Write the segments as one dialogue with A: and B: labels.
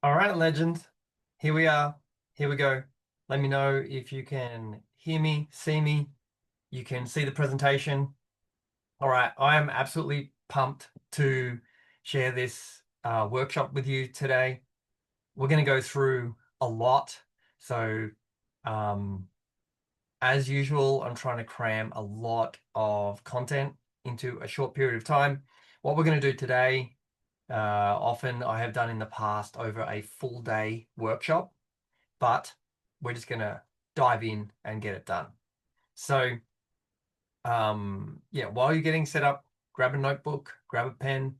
A: All right, legend. Here we are. Here we go. Let me know if you can hear me, see me. You can see the presentation. All right, I am absolutely pumped to share this workshop with you today. We're going to go through a lot. So, um, as usual, I'm trying to cram a lot of content into a short period of time. What we're going to do today, often I have done in the past over a full day workshop, but we're just going to dive in and get it done. So, yeah, while you're getting set up, grab a notebook, grab a pen.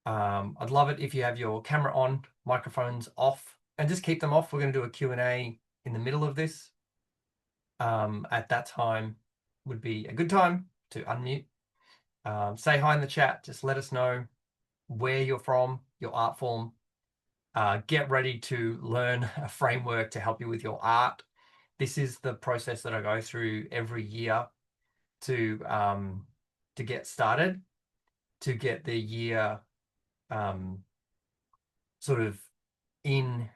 A: I'd love it if you have your camera on, microphones off, and just keep them off. We're going to do a Q&A in the middle of this. At that time would be a good time to unmute. Say hi in the chat. Just let us know where you're from, your art form. Get ready to learn a framework to help you with your art. This is the process that I go through every year to get started, to get the year sort of in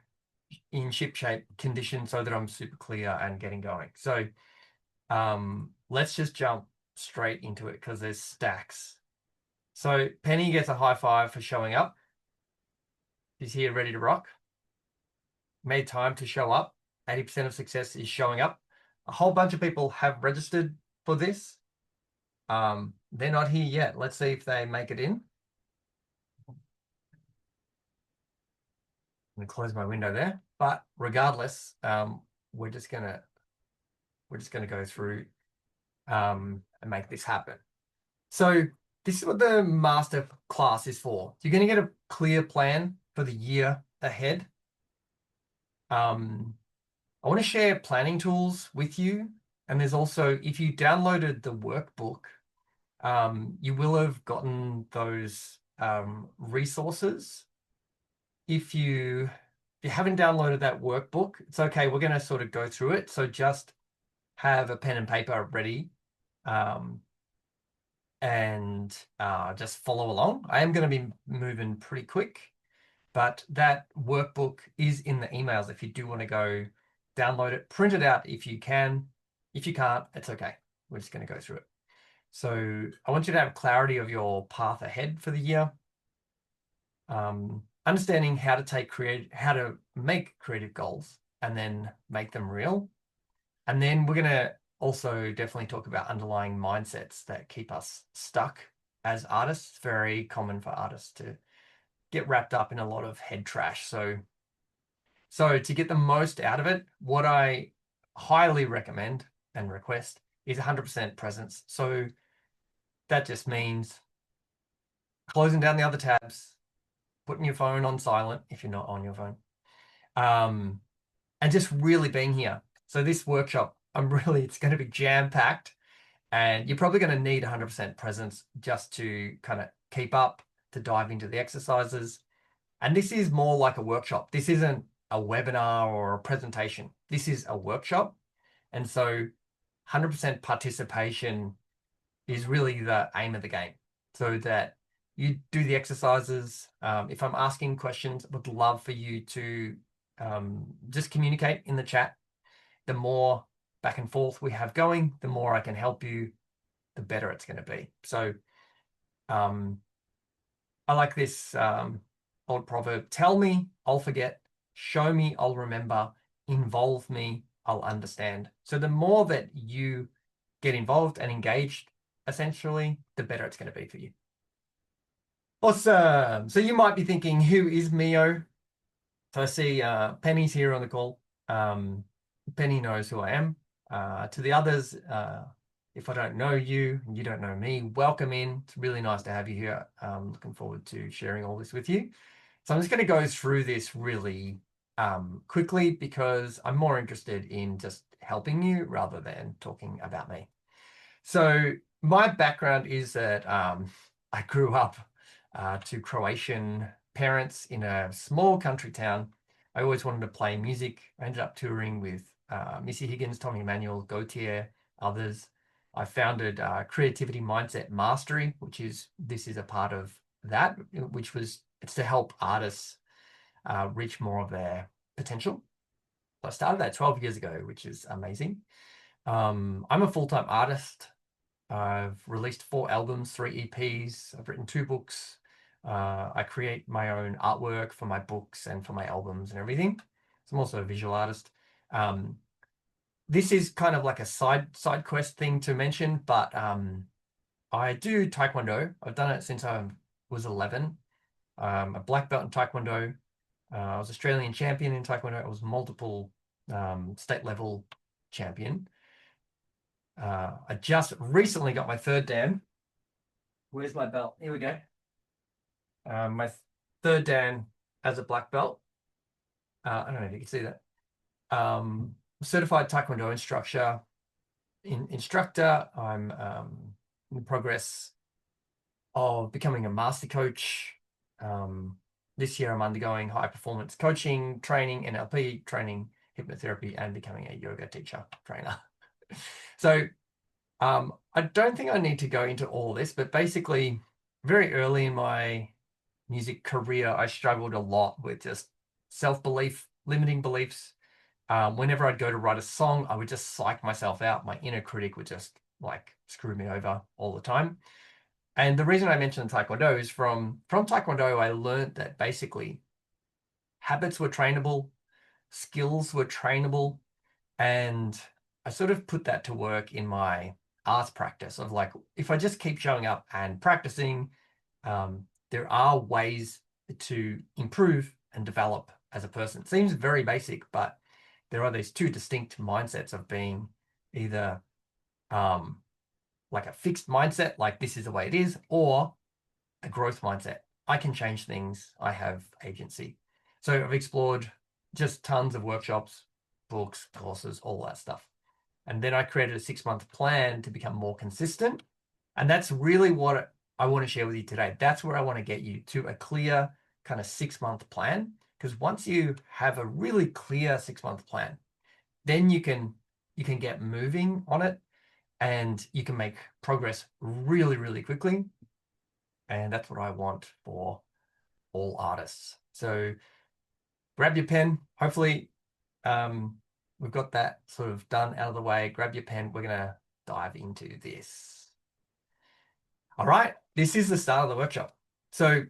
A: shipshape condition so that I'm super clear and getting going. So let's just jump straight into it because there's stacks. So Penny gets a high five for showing up. She's here ready to rock. Made time to show up. 80% of success is showing up. A whole bunch of people have registered for this. They're not here yet. Let's see if they make it in. I'm gonna close my window there. But regardless, we're just gonna go through and make this happen. So this is what the master class is for. You're going to get a clear plan for the year ahead. I want to share planning tools with you. And there's also, if you downloaded the workbook, you will have gotten those resources. If you haven't downloaded that workbook, it's okay. We're going to sort of go through it. So just have a pen and paper ready. And just follow along. I am going to be moving pretty quick, but that workbook is in the emails if you do want to go download it, print it out if you can. If you can't, it's okay. We're just going to go through it. So I want you to have clarity of your path ahead for the year. Understanding how to make creative goals and then make them real. And then we're going to also definitely talk about underlying mindsets that keep us stuck as artists. It's very common for artists to get wrapped up in a lot of head trash. So to get the most out of it, what I highly recommend and request is 100% presence. So that just means closing down the other tabs, putting your phone on silent if you're not on your phone, and just really being here. So this workshop, it's going to be jam-packed, and you're probably going to need 100% presence just to kind of keep up, to dive into the exercises. And this is more like a workshop. This isn't a webinar or a presentation. This is a workshop. And so 100% participation is really the aim of the game, so that you do the exercises. If I'm asking questions, I would love for you to just communicate in the chat. The more back and forth we have going, the more I can help you, the better it's going to be. So I like this old proverb: tell me, I'll forget; show me, I'll remember; involve me, I'll understand. So the more that you get involved and engaged, essentially, the better it's going to be for you. Awesome. So you might be thinking, who is Mio? So I see Penny's here on the call. Penny knows who I am. To the others, if I don't know you and you don't know me, welcome in. It's really nice to have you here. Looking forward to sharing all this with you. So I'm just going to go through this really quickly because I'm more interested in just helping you rather than talking about me. So my background is that I grew up to Croatian parents in a small country town. I always wanted to play music. I ended up touring with Missy Higgins, Tommy Emmanuel, Gautier, others. I founded Creativity Mindset Mastery, this is a part of that, it's to help artists reach more of their potential. So I started that 12 years ago, which is amazing. I'm a full-time artist. I've released 4 albums, 3 EPs. I've written 2 books. I create my own artwork for my books and for my albums and everything. So I'm also a visual artist. This is kind of like a side quest thing to mention, but I do Taekwondo. I've done it since I was 11. A black belt in Taekwondo. I was Australian champion in Taekwondo. I was multiple state level champion. I just recently got my 3rd Dan. Where's my belt? Here we go. My 3rd Dan as a black belt. I don't know if you can see that. Certified Taekwondo instructor. I'm in the progress of becoming a master coach. This year I'm undergoing high performance coaching, training, NLP training, hypnotherapy, and becoming a yoga teacher trainer. So I don't think I need to go into all this, but basically very early in my music career, I struggled a lot with just self-belief, limiting beliefs. Whenever I'd go to write a song, I would just psych myself out. My inner critic would just like screw me over all the time. And the reason I mentioned Taekwondo is from Taekwondo, I learned that basically habits were trainable, skills were trainable, and I sort of put that to work in my art practice of like, if I just keep showing up and practicing, there are ways to improve and develop as a person. It seems very basic, but there are these 2 distinct mindsets of being either like a fixed mindset, like this is the way it is, or a growth mindset. I can change things. I have agency. So I've explored just tons of workshops, books, courses, all that stuff. And then I created a 6-month plan to become more consistent. And that's really what I want to share with you today. That's where I want to get you to a clear kind of 6-month plan. Because once you have a really clear 6-month plan, then you can get moving on it and you can make progress really, really quickly. And that's what I want for all artists. So grab your pen. Hopefully we've got that sort of done out of the way. Grab your pen. We're going to dive into this. All right. This is the start of the workshop. So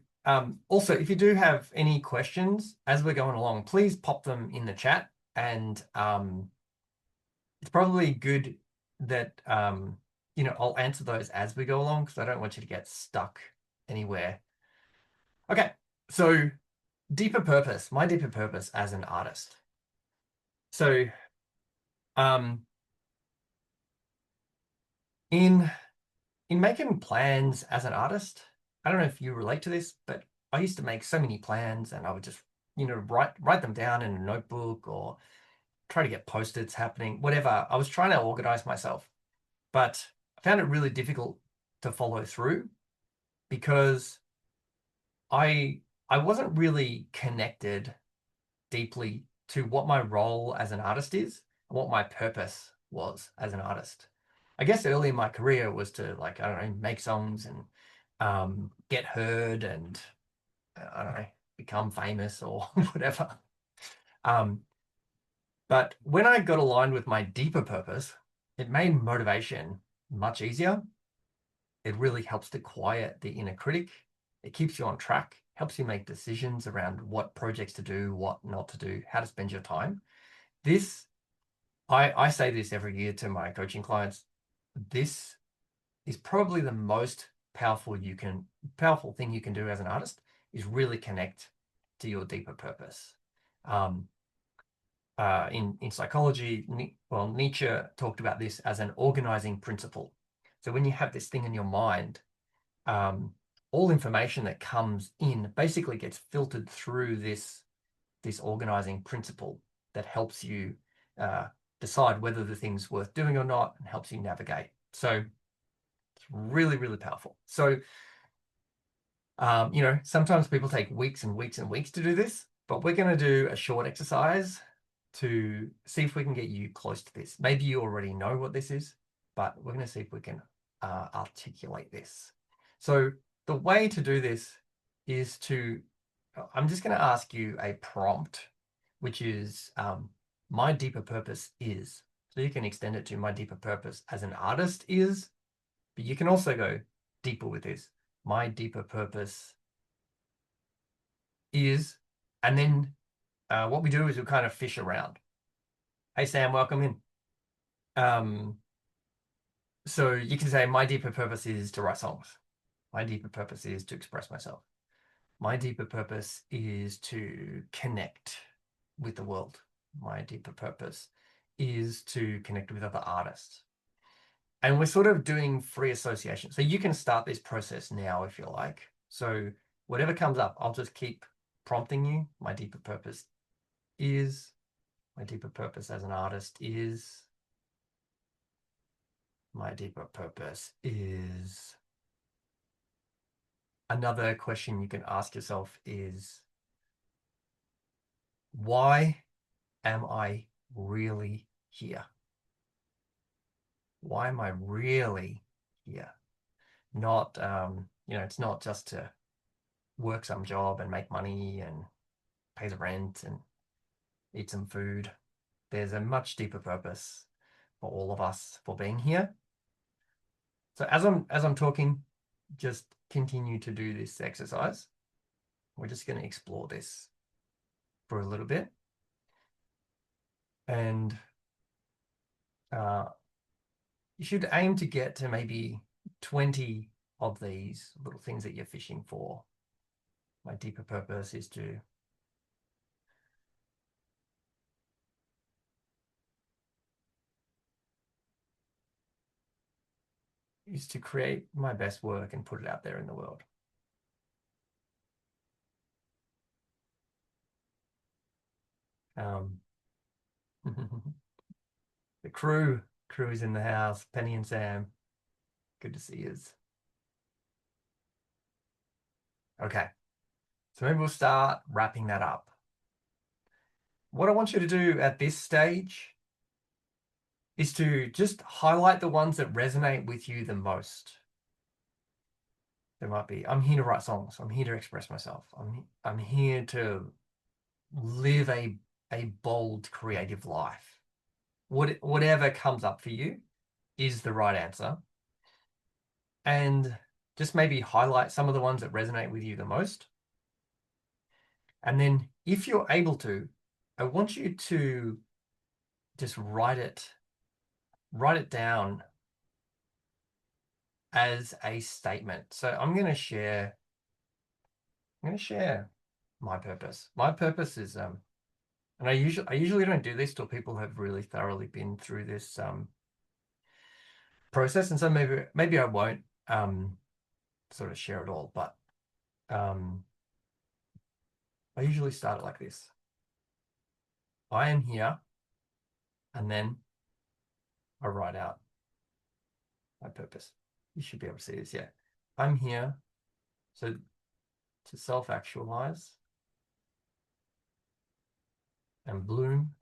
A: also, if you do have any questions as we're going along, please pop them in the chat. And it's probably good that, I'll answer those as we go along because I don't want you to get stuck anywhere. Okay. So deeper purpose, my deeper purpose as an artist. So in making plans as an artist, I don't know if you relate to this, but I used to make so many plans and I would just, write them down in a notebook or try to get post-its happening, whatever. I was trying to organize myself, but I found it really difficult to follow through because I wasn't really connected deeply to what my role as an artist is and what my purpose was as an artist. I guess early in my career was to like, I don't know, make songs and get heard and I don't know, become famous or whatever. But when I got aligned with my deeper purpose, it made motivation much easier. It really helps to quiet the inner critic. It keeps you on track, helps you make decisions around what projects to do, what not to do, how to spend your time. This, I say this every year to my coaching clients. This is probably the most powerful thing you can do as an artist is really connect to your deeper purpose. In psychology, Nietzsche talked about this as an organizing principle. So when you have this thing in your mind, all information that comes in basically gets filtered through this organizing principle that helps you decide whether the thing's worth doing or not and helps you navigate. So it's really, really powerful. So, sometimes people take weeks and weeks and weeks to do this, but we're going to do a short exercise to see if we can get you close to this. Maybe you already know what this is, but we're going to see if we can articulate this. So the way to do this is to I'm just going to ask you a prompt, which is my deeper purpose is. So you can extend it to my deeper purpose as an artist is, but you can also go deeper with this. My deeper purpose is, and then what we do is we kind of fish around. Hey, Sam, welcome in. So you can say, my deeper purpose is to write songs. My deeper purpose is to express myself. My deeper purpose is to connect with the world. My deeper purpose is to connect with other artists. And we're sort of doing free association. So you can start this process now if you like. So whatever comes up, I'll just keep prompting you. My deeper purpose is, my deeper purpose as an artist is, my deeper purpose is. Another question you can ask yourself is, why am I really here? Why am I really here? Not, it's not just to work some job and make money and pay the rent and eat some food. There's a much deeper purpose for all of us for being here. So as I'm talking, just continue to do this exercise. We're just going to explore this for a little bit. And you should aim to get to maybe 20 of these little things that you're fishing for. My deeper purpose is to create my best work and put it out there in the world. The crew is in the house. Penny and Sam, good to see you. Okay, so maybe we'll start wrapping that up. What I want you to do at this stage is to just highlight the ones that resonate with you the most. There might be, I'm here to write songs. I'm here to express myself. I'm here to live a bold, creative life. Whatever comes up for you is the right answer. And just maybe highlight some of the ones that resonate with you the most. And then if you're able to, I want you to just write it down as a statement. So I'm going to share my purpose. My purpose is, and I usually don't do this till people have really thoroughly been through this process. And so maybe I won't sort of share it all, but I usually start it like this. I am here, and then I write out my purpose. You should be able to see this, yeah. I'm here, so to self-actualize and bloom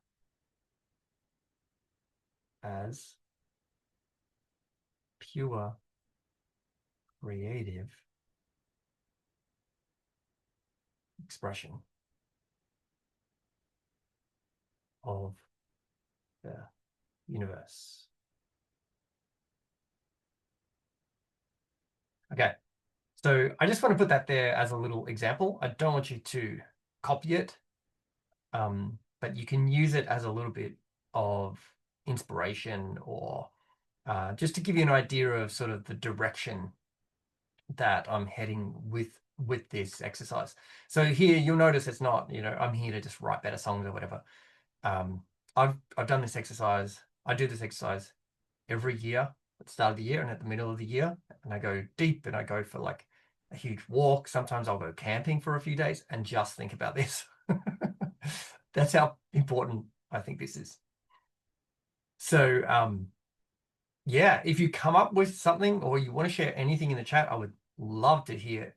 A: as pure, creative expression of the universe. Okay, so I just want to put that there as a little example. I don't want you to copy it, but you can use it as a little bit of inspiration or just to give you an idea of sort of the direction that I'm heading with this exercise. So here you'll notice it's not, I'm here to just write better songs or whatever. I've done this exercise. I do this exercise every year at the start of the year and at the middle of the year, and I go deep and I go for like a huge walk. Sometimes I'll go camping for a few days and just think about this. That's how important I think this is. So yeah, if you come up with something or you want to share anything in the chat, I would love to hear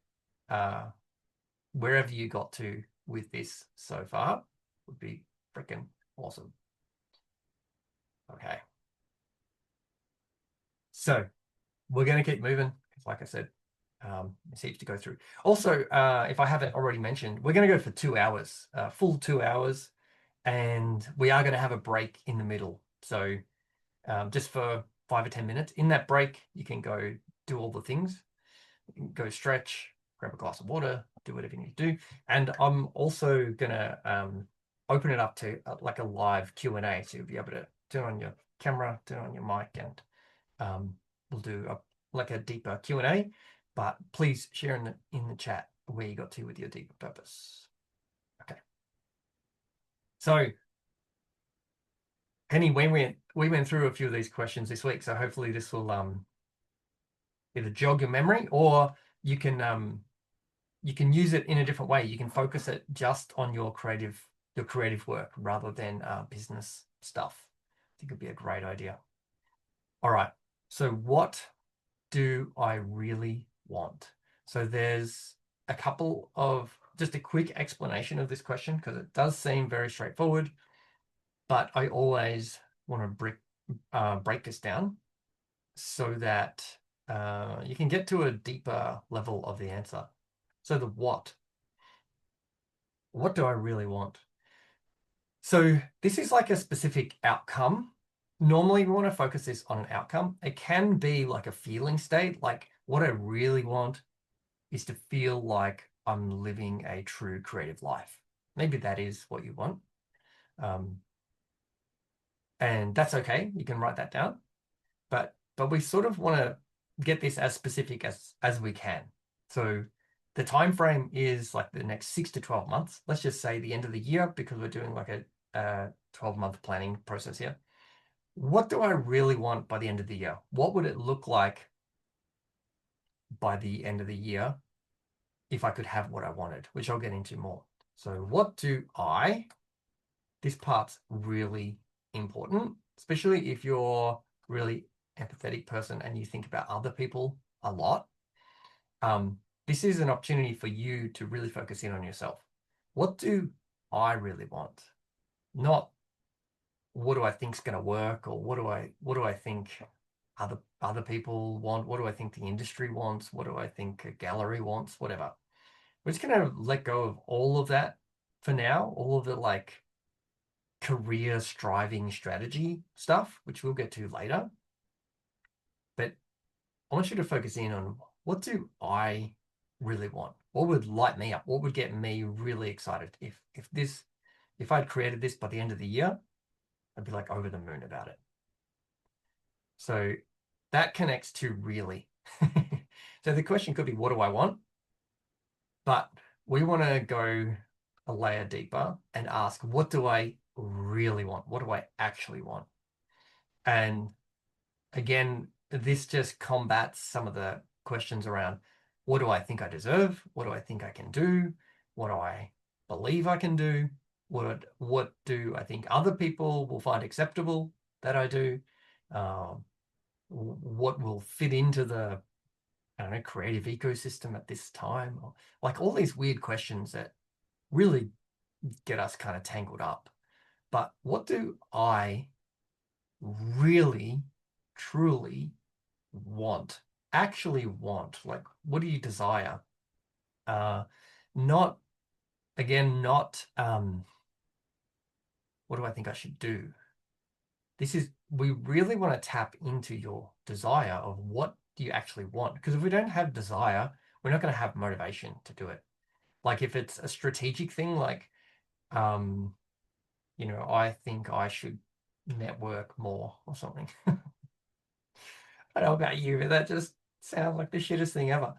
A: wherever you got to with this so far. Would be freaking awesome. Okay. So we're going to keep moving because, like I said, It's heaps to go through. Also, if I haven't already mentioned, we're going to go for 2 hours, full 2 hours, and we are going to have a break in the middle. So just for 5 or 10 minutes. In that break, you can go do all the things, go stretch, grab a glass of water, do whatever you need to do. And I'm also going to open it up to like a live Q&A. So you'll be able to turn on your camera, turn on your mic, and we'll do like a deeper Q&A. But please share in the chat where you got to with your deeper purpose. Okay. So Penny, we went through a few of these questions this week, so hopefully this will either jog your memory, or you can use it in a different way. You can focus it just on your creative work rather than business stuff. I think it'd be a great idea. All right. So what do I really want? So there's a couple of, just a quick explanation of this question, because it does seem very straightforward, but I always want to break this down so that you can get to a deeper level of the answer. So the what do I really want? So this is like a specific outcome. Normally we want to focus this on an outcome. It can be like a feeling state, like what I really want is to feel like I'm living a true creative life. Maybe that is what you want. And that's okay. You can write that down. But we sort of want to get this as specific as we can. So the time frame is like the next 6 to 12 months. Let's just say the end of the year, because we're doing like a 12-month planning process here. What do I really want by the end of the year? What would it look like by the end of the year if I could have what I wanted, which I'll get into more. So what do this part's really important, especially if you're really empathetic person and you think about other people a lot. This is an opportunity for you to really focus in on yourself. What do I really want? Not what do I think is going to work, or what do I think other people want? What do I think the industry wants? What do I think a gallery wants? Whatever. We're just going to let go of all of that for now, all of the like career striving strategy stuff, which we'll get to later. But I want you to focus in on, what do I really want? What would light me up? What would get me really excited? If I'd created this by the end of the year, I'd be like over the moon about it. So that connects to really. So the question could be, what do I want? But we want to go a layer deeper and ask, what do I really want? What do I actually want? And again, this just combats some of the questions around, what do I think I deserve? What do I think I can do? What do I believe I can do? What do I think other people will find acceptable that I do? What will fit into the, I don't know, creative ecosystem at this time? Like all these weird questions that really get us kind of tangled up. But what do I really, truly want? Actually want? Like, what do you desire? Not, again, not, what do I think I should do? We really want to tap into your desire of what do you actually want? Because if we don't have desire, we're not going to have motivation to do it. Like if it's a strategic thing, like, I think I should network more or something. I don't know about you, but that just sounds like the shittest thing ever.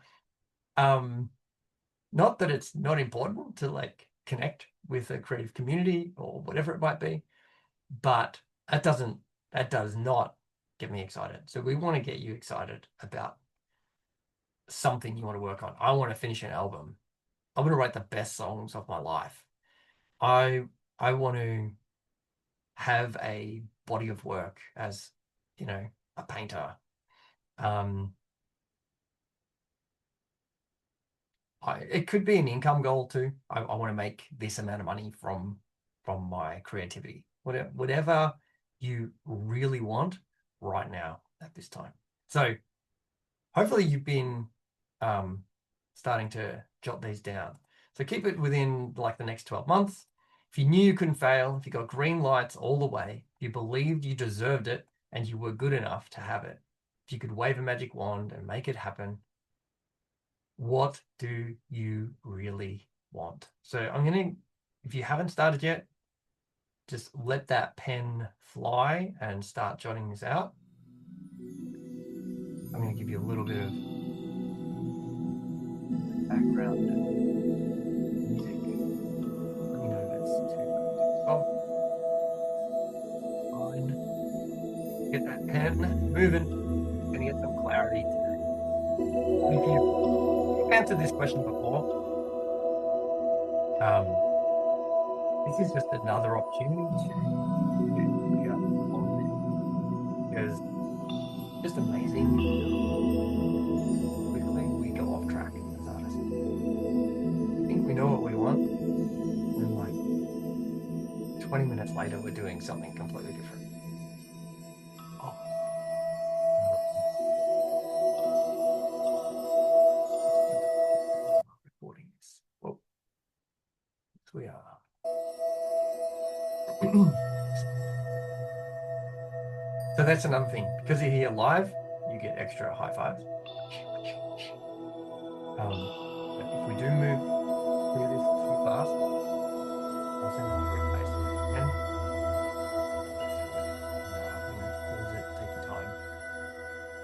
A: Not that it's not important to like connect with a creative community or whatever it might be, but that does not get me excited. So we want to get you excited about something you want to work on. I want to finish an album. I want to write the best songs of my life. I want to have a body of work as, a painter. It could be an income goal too. I want to make this amount of money from my creativity. Whatever you really want right now at this time. So hopefully you've been starting to jot these down. So keep it within like the next 12 months. If you knew you couldn't fail, if you got green lights all the way, you believed you deserved it, and you were good enough to have it, if you could wave a magic wand and make it happen, what do you really want? So I'm going to, if you haven't started yet, just let that pen fly and start jotting this out. I'm going to give you a little bit of background music. Let me know if it's too soft. Fine. Get that pen moving. Gonna get some clarity today. If you've answered this question before, this is just another opportunity to get clear on this, because it's just amazing how quickly we go off track as artists. We think we know what we want, and then like 20 minutes later, we're doing something completely different. Oh, recording this. Oh, yes, we are. So that's another thing. Because you're here live, you get extra high fives. But if we do move through this too fast, I'll send it to replace again. Through it. Pause it, take your time.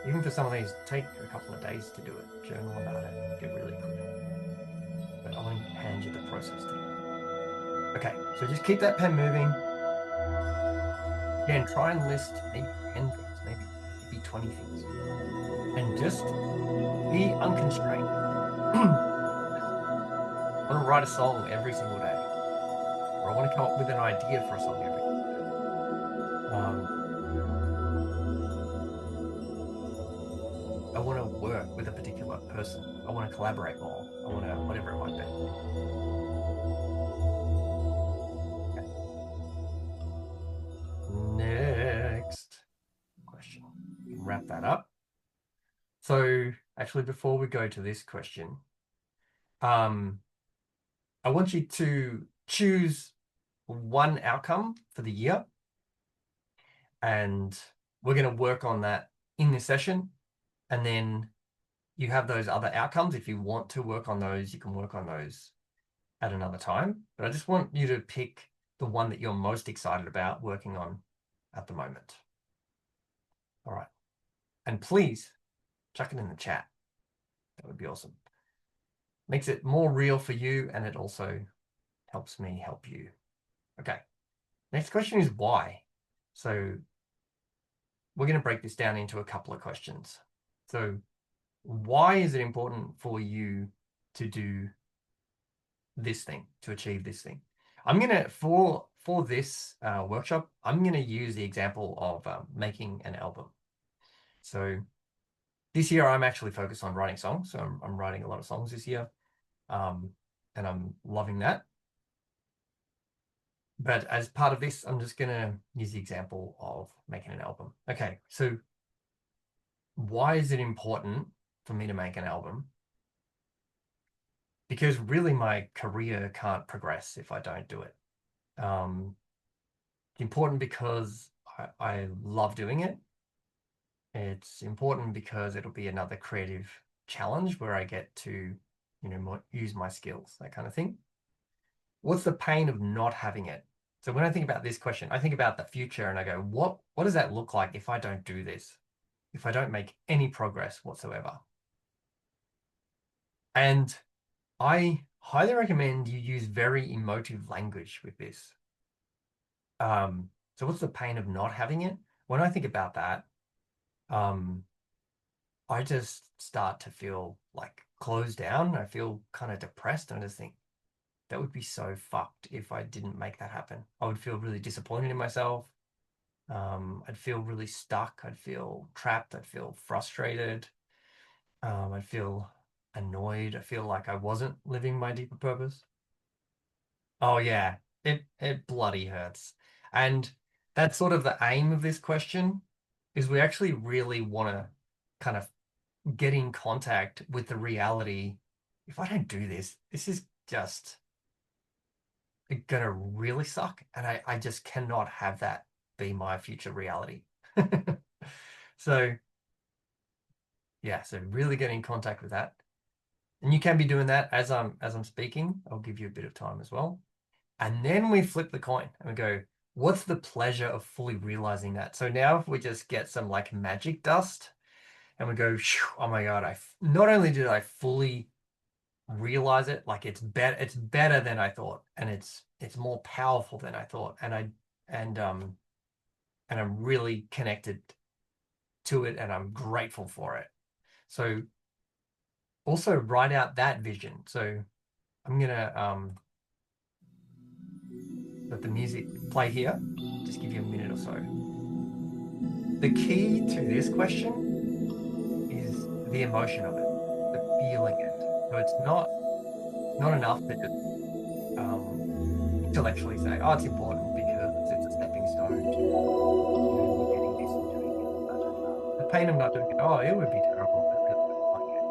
A: Even for some of these, take a couple of days to do it. Journal about it, get really clear. But I want to hand you the process today. Okay, so just keep that pen moving. Again, try and list maybe 10 things, maybe 20 things. And just be unconstrained. I want to write a song every single day, or I want to come up with an idea for a song every day. I want to work with a particular person. I want to collaborate more. I want to, whatever it might be. Okay. Next question. We can wrap that up. So actually, before we go to this question, I want you to choose one outcome for the year, and we're going to work on that in this session. And then you have those other outcomes. If you want to work on those, you can work on those at another time. But I just want you to pick the one that you're most excited about working on at the moment. All right. And please chuck it in the chat. That would be awesome. Makes it more real for you, and it also helps me help you. Okay. Next question is why. So we're going to break this down into a couple of questions. So why is it important for you to do this thing, to achieve this thing? I'm going to, for this workshop, I'm going to use the example of making an album. So this year, I'm actually focused on writing songs. So I'm writing a lot of songs this year, and I'm loving that. But as part of this, I'm just going to use the example of making an album. Okay, so why is it important for me to make an album? Because really my career can't progress if I don't do it. It's important because I love doing it. It's important because it'll be another creative challenge where I get to, use my skills, that kind of thing. What's the pain of not having it? So when I think about this question, I think about the future and I go, what does that look like if I don't do this? If I don't make any progress whatsoever? And I highly recommend you use very emotive language with this. So what's the pain of not having it? When I think about that, I just start to feel like closed down. I feel kind of depressed, and I just think that would be so fucked if I didn't make that happen. I would feel really disappointed in myself. I'd feel really stuck. I'd feel trapped. I'd feel frustrated. I'd feel annoyed. I feel like I wasn't living my deeper purpose. Oh yeah, it bloody hurts. And that's sort of the aim of this question, is we actually really want to kind of get in contact with the reality. If I don't do this, this is just gonna really suck. And I just cannot have that be my future reality. So yeah, so really get in contact with that. And you can be doing that as I'm speaking. I'll give you a bit of time as well. And then we flip the coin and we go, what's the pleasure of fully realizing that? So now if we just get some like magic dust and we go, oh my God, not only did I fully realize it, like it's better than I thought, and it's more powerful than I thought. And I'm really connected to it and I'm grateful for it. So also write out that vision. So I'm gonna let the music play here. Just give you a minute or so. The key to this question is the emotion of it, the feeling it. So it's not enough to just intellectually say, oh, it's important because it's a stepping stone to, me getting this and doing it. The pain of not doing it, oh, it would be terrible. I really wouldn't like it.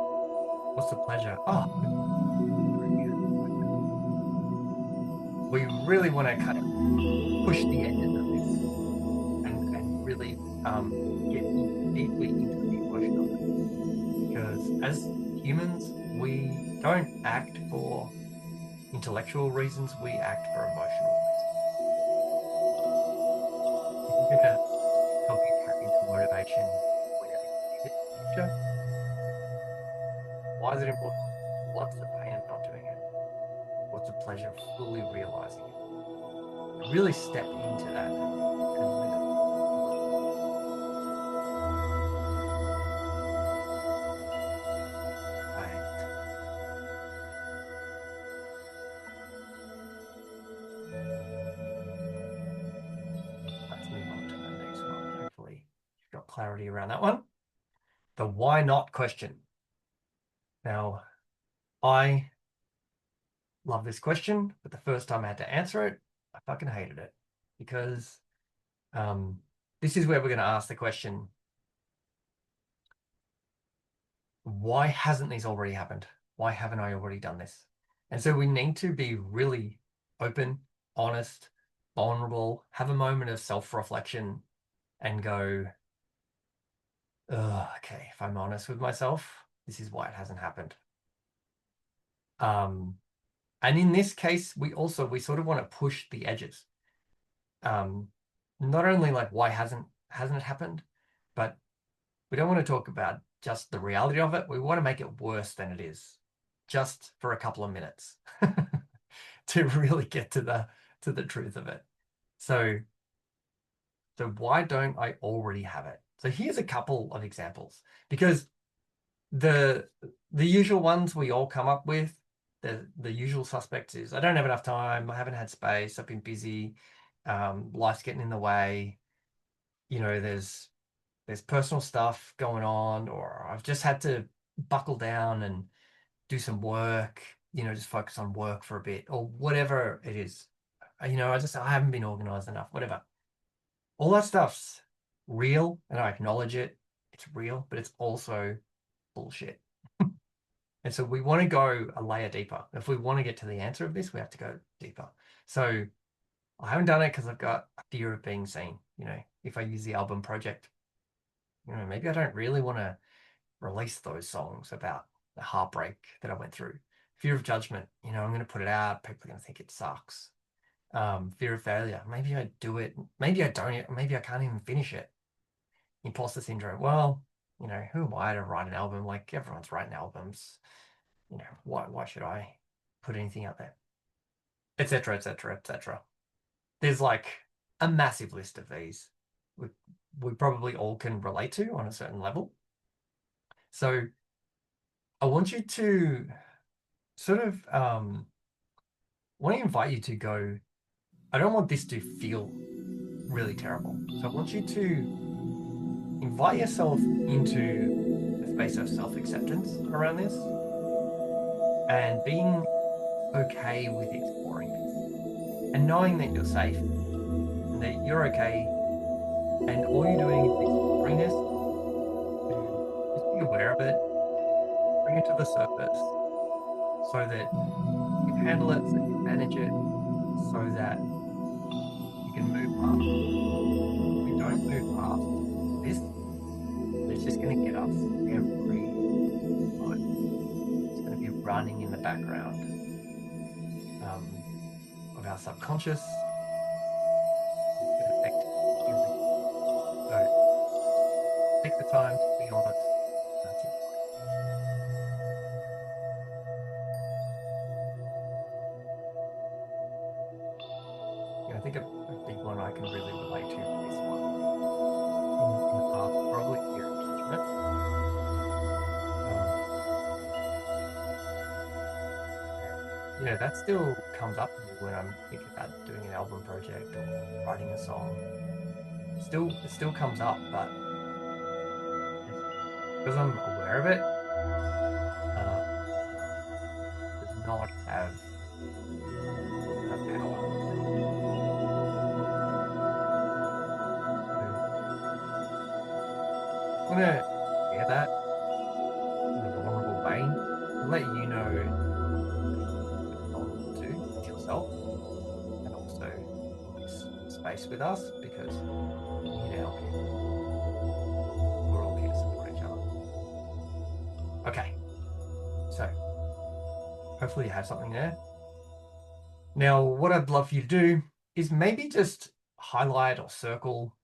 A: What's the pleasure? Oh, we really want to kind of push the edges of this and really get deeply into the emotion of it. Because as humans, we don't act for intellectual reasons, we act for emotional reasons. This is going to help you tap into motivation whenever you need it in the future. Why is it important? What's the pain of not doing it? What's the pleasure of fully realizing it? Really step into that and live it. Right. Let's move on to the next one. Hopefully, you've got clarity around that one. The why not question. Now, I love this question, but the first time I had to answer it, I fucking hated it because this is where we're going to ask the question, why hasn't this already happened? Why haven't I already done this? And so we need to be really open, honest, vulnerable, have a moment of self-reflection and go, okay, if I'm honest with myself, this is why it hasn't happened. And in this case, we sort of want to push the edges. Not only like why hasn't it happened, but we don't want to talk about just the reality of it. We want to make it worse than it is, just for a couple of minutes, to really get to the truth of it. So why don't I already have it? So here's a couple of examples, because the usual ones we all come up with, the usual suspects is I don't have enough time, I haven't had space, I've been busy, life's getting in the way, there's personal stuff going on, or I've just had to buckle down and do some work, just focus on work for a bit, or whatever it is. I haven't been organized enough, whatever. All that stuff's real, and I acknowledge it. It's real, but it's also bullshit. And so we want to go a layer deeper. If we want to get to the answer of this, we have to go deeper. So I haven't done it because I've got a fear of being seen. If I use the album project, maybe I don't really want to release those songs about the heartbreak that I went through. Fear of judgment, I'm going to put it out. People are going to think it sucks. Fear of failure. Maybe I do it. Maybe I don't. Maybe I can't even finish it. Imposter syndrome. Well, who am I to write an album? Like everyone's writing albums. Why should I put anything out there? Etc. Etc. Etc. There's like a massive list of these we probably all can relate to on a certain level. So I want you to sort of want to invite you to go, I don't want this to feel really terrible. So I want you to invite yourself into a space of self-acceptance around this and being okay with exploring this and knowing that you're safe and that you're okay, and all you're doing is exploring this to just be aware of it, bring it to the surface so that you can handle it, so you can manage it, so that you can move past. If we don't move past this, it's just going to get us every time. It's going to be running in the background um, of our subconscious. It's going to affect everything. So take the time to be honest. That's it. I think a big one I can really relate to with this one in the past, probably fear of judgment. Um, and that still comes up for me when I'm thinking about doing an album project or writing a song. It still comes up, but because I'm aware of it, uh, does not have power. So I want to share that in a vulnerable way and let you know what's going on too with yourself, and also in this space with us, because I'm here to help you. We're all here to support each other. Okay, so hopefully you have something there. Now, what I'd love for you to do is maybe just highlight or circle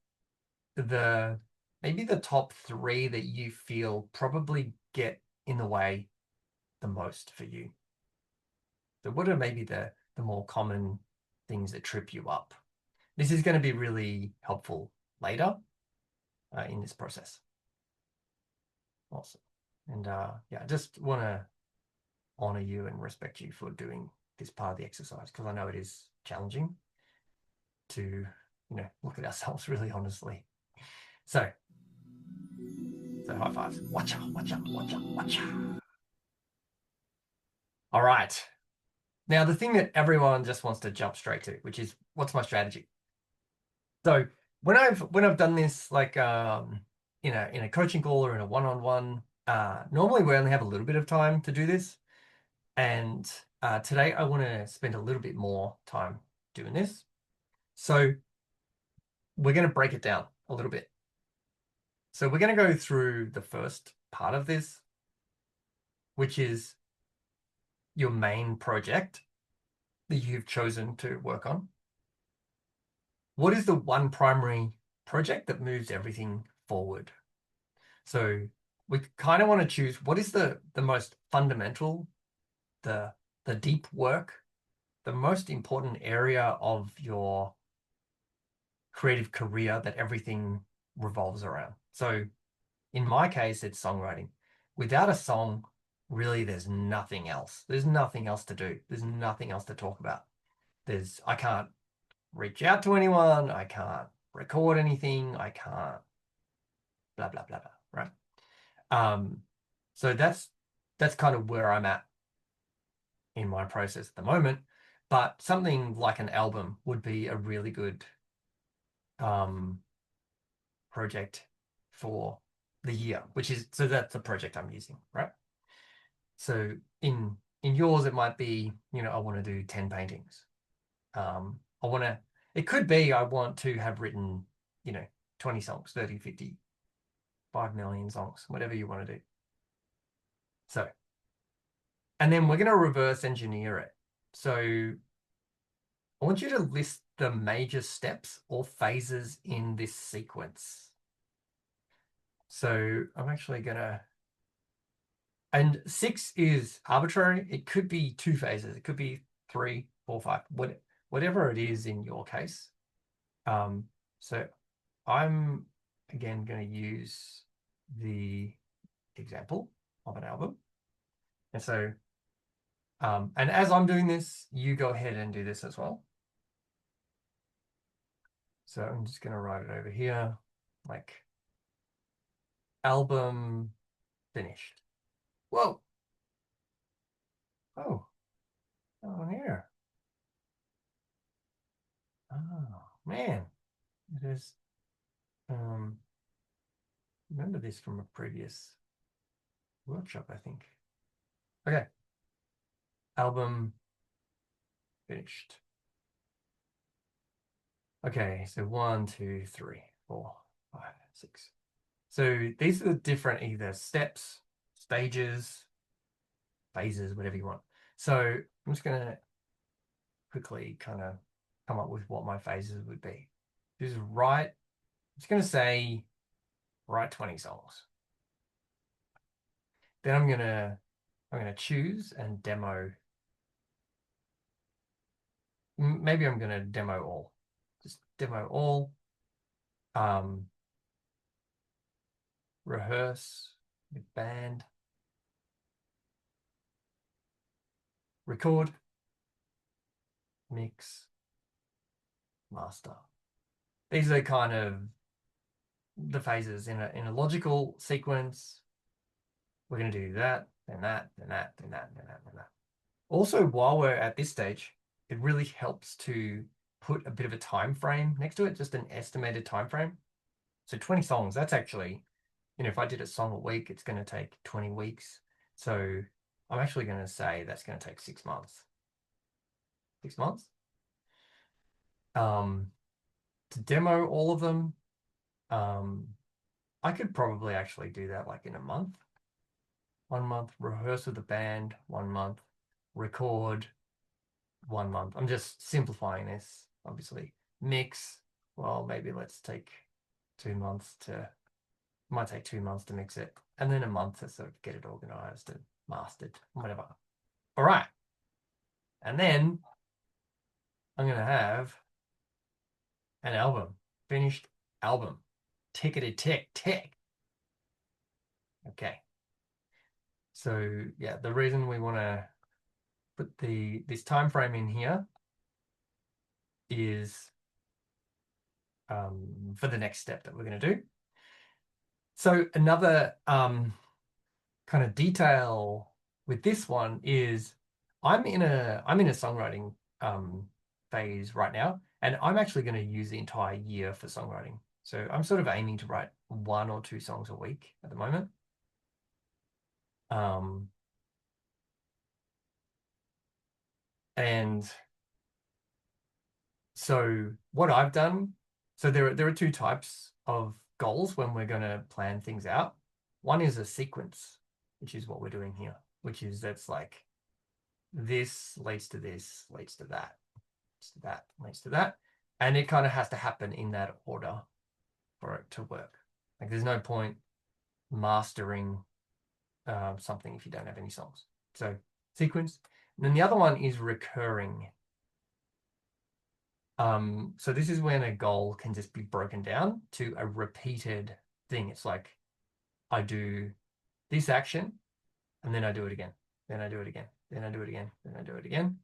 A: the maybe the top 3 that you feel probably get in the way the most for you. So what are maybe the more common things that trip you up? This is going to be really helpful later in this process. Awesome. And yeah, I just want to honor you and respect you for doing this part of the exercise, because I know it is challenging to, look at ourselves really honestly. So high fives. Watcha, watcha, watcha, watcha. All right. Now, the thing that everyone just wants to jump straight to, which is, what's my strategy? So when I've done this, like in a coaching call or in a one-on-one, normally we only have a little bit of time to do this, and today I want to spend a little bit more time doing this. So we're going to break it down a little bit. So we're going to go through the first part of this, which is your main project that you've chosen to work on. What is the one primary project that moves everything forward? So we kind of want to choose what is the most fundamental, the deep work, the most important area of your creative career that everything revolves around. So in my case, it's songwriting. Without a song, really, there's nothing else. There's nothing else to do. There's nothing else to talk about. I can't reach out to anyone. I can't record anything. I can't blah, blah, blah, blah, right? So that's kind of where I'm at in my process at the moment. But something like an album would be a really good project for the year, so that's the project I'm using, right? So in yours, it might be, I want to do 10 paintings. It could be I want to have written, 20 songs, 30, 50, 5 million songs, whatever you want to do. So, and then we're going to reverse engineer it. So I want you to list the major steps or phases in this sequence. So I'm actually going to, and 6 is arbitrary. It could be 2 phases. It could be 3, 4, 5, whatever it is in your case. So I'm again going to use the example of an album. And so, and as I'm doing this, you go ahead and do this as well. So I'm just going to write it over here, like album finished. Whoa. Oh, here. Oh, man. It is, remember this from a previous workshop, I think. Okay. Album finished. Okay, so 1, 2, 3, 4, 5, 6. So these are the different either steps, stages, phases, whatever you want. So I'm just going to quickly kind of come up with what my phases would be. Just write, I'm just going to say write 20 songs. Then I'm going to choose and demo. Maybe I'm going to demo all. Just demo all. Rehearse with band. Record. Mix. Master. These are kind of the phases in a logical sequence. We're going to do that, then that, then that, then that, then that, then that. Also, while we're at this stage, it really helps to put a bit of a time frame next to it, just an estimated time frame. So 20 songs, that's actually, if I did a song a week, it's going to take 20 weeks. So I'm actually going to say that's going to take 6 months. 6 months. To demo all of them, I could probably actually do that like in a month. 1 month, rehearse with the band, 1 month, record, 1 month. I'm just simplifying this, obviously. Mix, well, maybe let's take 2 months might take 2 months to mix it, and then a month to sort of get it organized and mastered, whatever. All right. And then I'm going to have an album, finished album. Tickety tick, tick. Okay. So yeah, the reason we want to put this time frame in here is for the next step that we're going to do. So another kind of detail with this one is I'm in a songwriting phase right now, and I'm actually going to use the entire year for songwriting. So I'm sort of aiming to write 1 or 2 songs a week at the moment. And so what I've done, so there are 2 types of goals when we're going to plan things out. One is a sequence, which is what we're doing here, which is that's like this leads to this, leads to that, leads to that, leads to that. And it kind of has to happen in that order for it to work. Like there's no point mastering something if you don't have any songs. So sequence. And then the other one is recurring. So this is when a goal can just be broken down to a repeated thing. It's like I do this action and then I do it again. Then I do it again. Then I do it again. Then I do it again.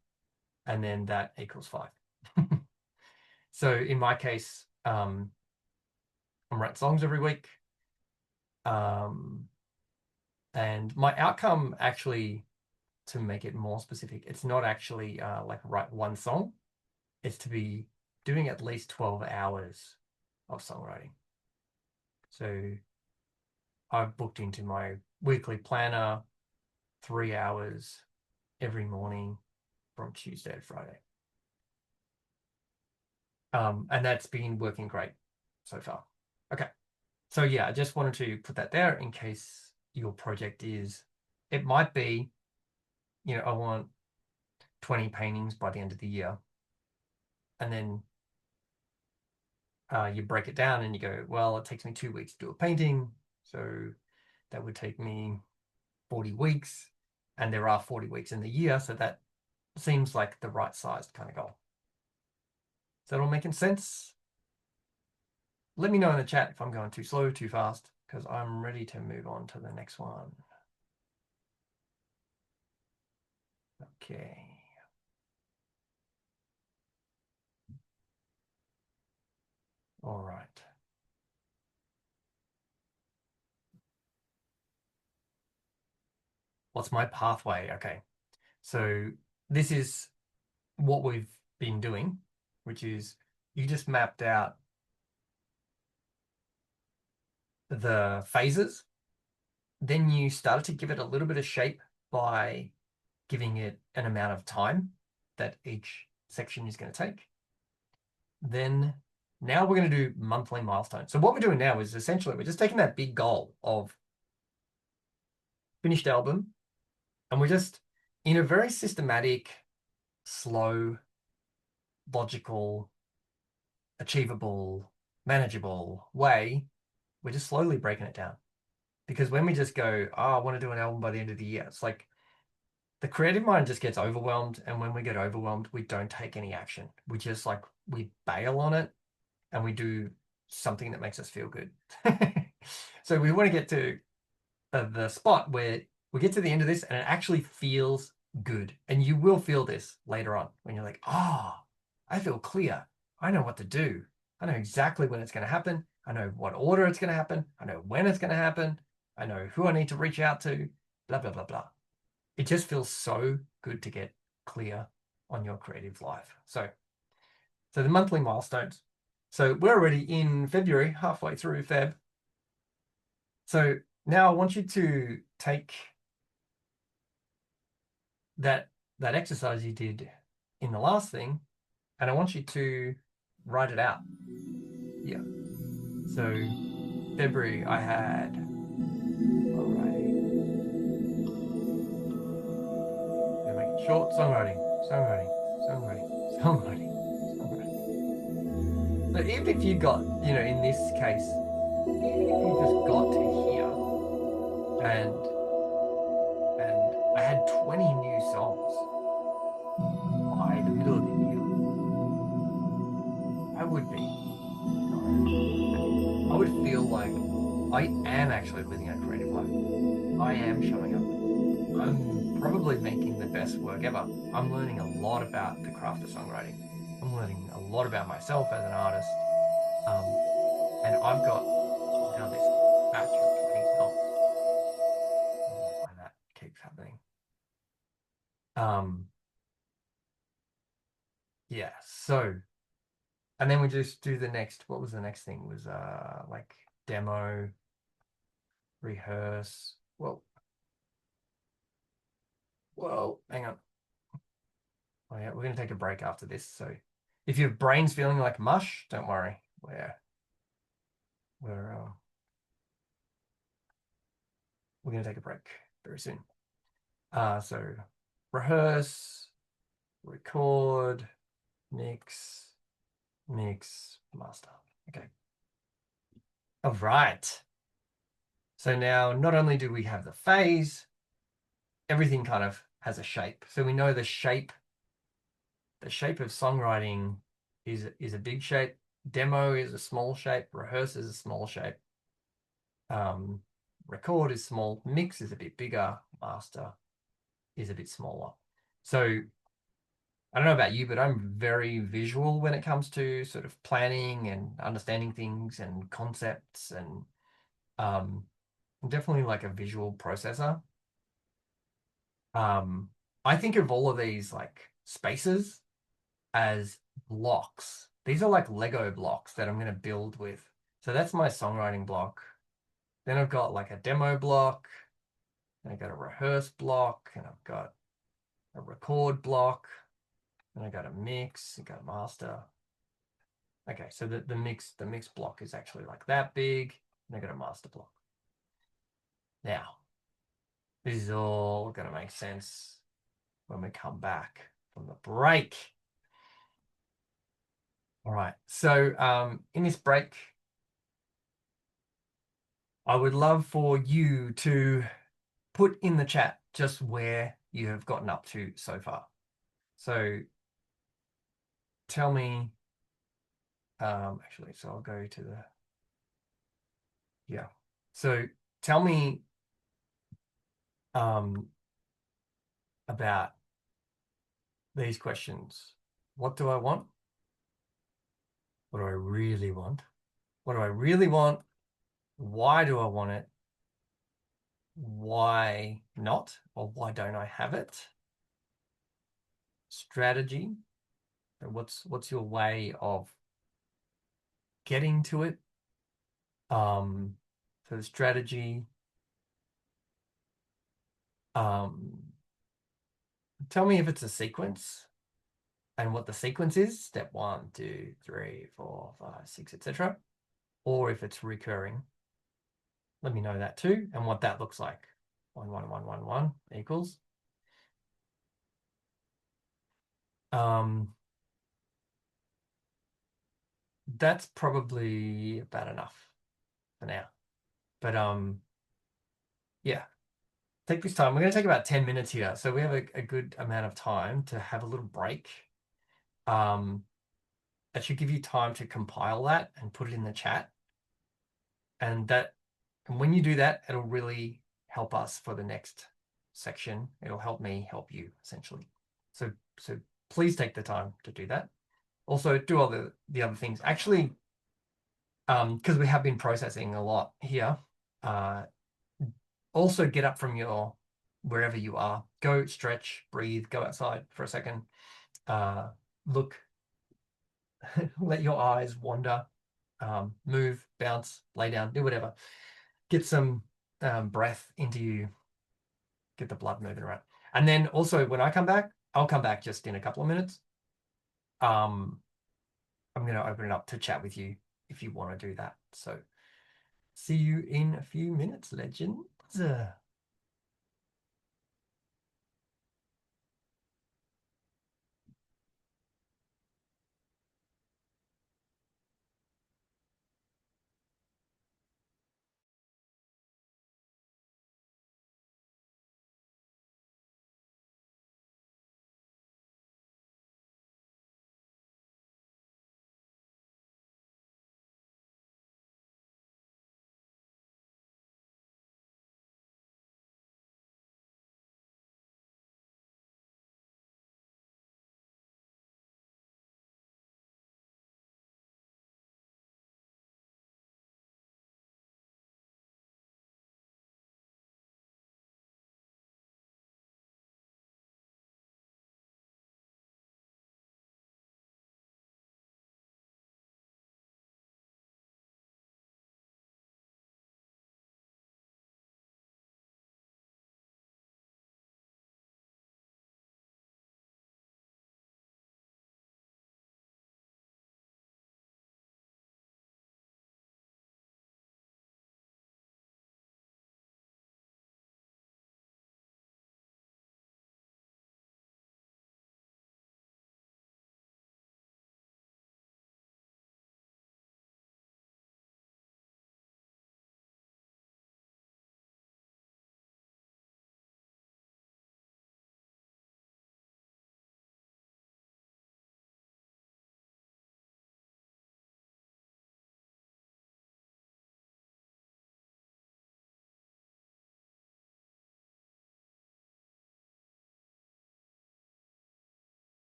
A: And then that equals 5. So in my case, I'm writing songs every week. And my outcome actually, to make it more specific, it's not actually like write 1 song. It's to be doing at least 12 hours of songwriting. So I've booked into my weekly planner 3 hours every morning from Tuesday to Friday. And that's been working great so far. Okay. So yeah, I just wanted to put that there in case your project it might be, I want 20 paintings by the end of the year. And then you break it down and you go, well, it takes me 2 weeks to do a painting. So that would take me 40 weeks. And there are 40 weeks in the year. So that seems like the right sized kind of goal. Is that all making sense? Let me know in the chat if I'm going too slow, too fast, because I'm ready to move on to the next one. Okay. All right. What's my pathway? Okay. So this is what we've been doing, which is you just mapped out the phases. Then you started to give it a little bit of shape by giving it an amount of time that each section is going to take. Then now we're going to do monthly milestones. So what we're doing now is essentially we're just taking that big goal of finished album, and we're just in a very systematic, slow, logical, achievable, manageable way, we're just slowly breaking it down. Because when we just go, oh, I want to do an album by the end of the year, it's like the creative mind just gets overwhelmed. And when we get overwhelmed, we don't take any action. We just like, we bail on it and we do something that makes us feel good. So we want to get to the spot where we get to the end of this and it actually feels good. And you will feel this later on when you're like, oh, I feel clear. I know what to do. I know exactly when it's going to happen. I know what order it's going to happen. I know when it's going to happen. I know who I need to reach out to, blah, blah, blah, blah. It just feels so good to get clear on your creative life. So the monthly milestones. So we're already in February, halfway through Feb. So now I want you to take that exercise you did in the last thing, and I want you to write it out. Yeah. So February, I had, alrighty, gonna make it short, songwriting, songwriting, songwriting, songwriting, songwriting. So even if you got, in this case, even if you just got to here and I had 20 new songs by the middle of the year, I would be so happy. I would feel like I am actually living a creative life. I am showing up. I'm probably making the best work ever. I'm learning a lot about the craft of songwriting. I'm learning a lot about myself as an artist. And I've got now this batch of 20 songs. I don't know why that keeps happening. Yeah, so, and then we just do the next, what was the next thing? It was like demo, rehearse. Whoa, hang on. Oh yeah, we're gonna take a break after this. So if your brain's feeling like mush, don't worry. We're gonna take a break very soon. So rehearse, record, mix, master. Okay. All right. So now not only do we have the phase, everything kind of has a shape. So we know the shape of songwriting is a big shape. Demo is a small shape. Rehearse is a small shape. Record is small. Mix is a bit bigger. Master is a bit smaller. So I don't know about you, but I'm very visual when it comes to sort of planning and understanding things and concepts, and I'm definitely like a visual processor. I think of all of these like spaces as blocks. These are like Lego blocks that I'm going to build with. So that's my songwriting block. Then I've got like a demo block, and I've got a rehearse block, and I've got a record block, and I got a mix, I got a master. Okay, so the mix block is actually like that big, and I got a master block. Now, this is all going to make sense when we come back from the break. All right, so in this break, I would love for you to put in the chat just where you have gotten up to so far. So tell me, actually, so I'll go to the, yeah. So tell me about these questions. What do I want? What do I really want? What do I really want? Why do I want it? Why not? Or why don't I have it? Strategy. What's your way of getting to it? So the strategy, Tell me if it's a sequence and what the sequence is, step 1, 2, 3, 4, 5, 6, etc. Or if it's recurring. Let me know that too, and what that looks like. 1, 1, 1, 1, 1 equals. That's probably about enough for now. But yeah, take this time. We're going to take about 10 minutes here. So we have a good amount of time to have a little break. That should give you time to compile that and put it in the chat. And when you do that, it'll really help us for the next section. It'll help me help you, essentially. So please take the time to do that. Also, do all the other things. Actually, because we have been processing a lot here, also get up from your wherever you are. Go stretch, breathe, go outside for a second. Look, let your eyes wander, move, bounce, lay down, do whatever. Get some breath into you, get the blood moving around. And then also when I come back, I'll come back just in a couple of minutes. I'm going to open it up to chat with you if you want to do that. So see you in a few minutes, legends.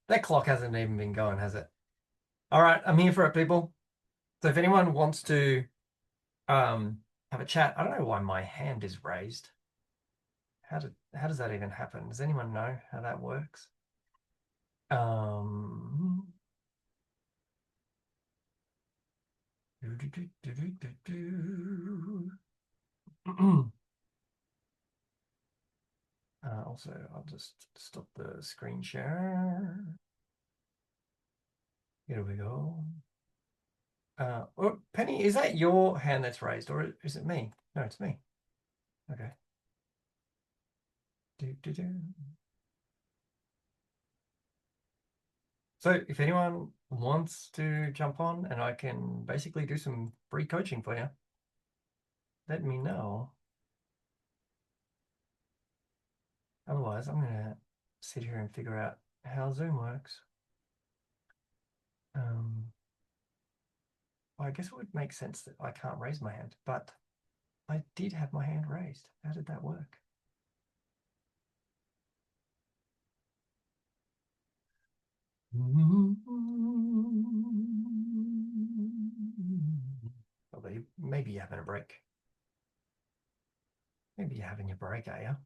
A: That clock hasn't even been going, has it? All right, I'm here for it, people. So if anyone wants to have a chat, I don't know why my hand is raised. How does that even happen? Does anyone know how that works? Um, also, I'll just stop the screen share. Here we go. Oh, Penny, is that your hand that's raised, or is it me? No, it's me. Okay. Do, do, do. So if anyone wants to jump on and I can basically do some free coaching for you, let me know. Otherwise, I'm going to sit here and figure out how Zoom works. I guess it would make sense that I can't raise my hand, but I did have my hand raised. How did that work? Although maybe you're having a break. Maybe you're having your break, are you?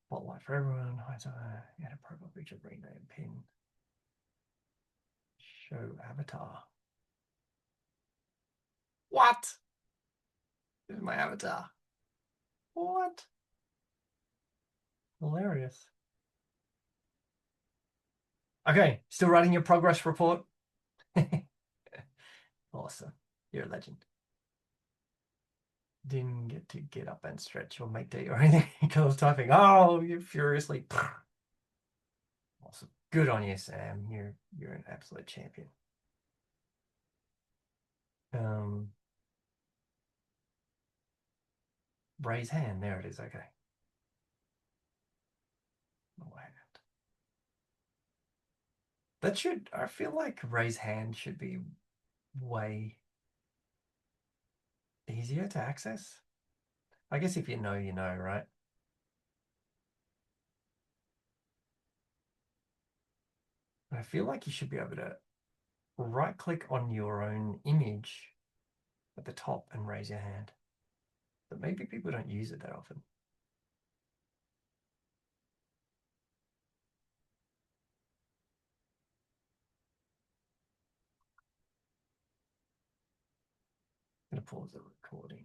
A: Spotlight for everyone. Add a profile picture, rename pin. Show avatar. What? This is my avatar. What? Hilarious. Okay, still writing your progress report? Awesome. You're a legend. Didn't get up and stretch or make tea or anything because I was typing. Oh, you furiously. Awesome. Good on you, Sam. You're an absolute champion. Raise hand. There it is. Okay. Oh, hand. That should. I feel like raise hand should be way easier to access. I guess if you know, you know, right? I feel like you should be able to right click on your own image at the top and raise your hand. But maybe people don't use it that often. I'm going to pause the recording.